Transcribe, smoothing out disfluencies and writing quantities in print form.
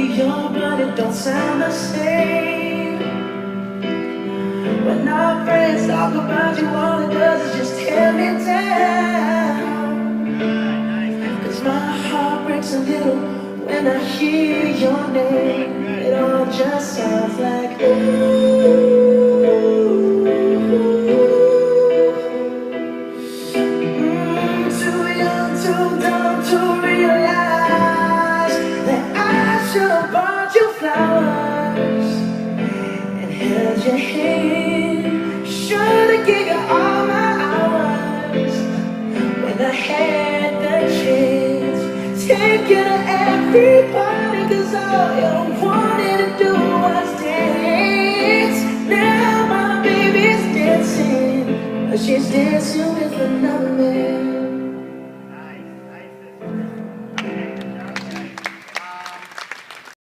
radio, but it don't sound the same. When our friends talk about you, all it does is just tear me down. Cause my heart breaks a little when I hear your name. It all just sounds like ooh. Too young, too dumb to realize that I should have bought you flowers and held your hand. Should have given you all my hours when I had the chance. Take you to every party, cause all you wanted to do was dance. Now my baby's dancing, but she's dancing with another man.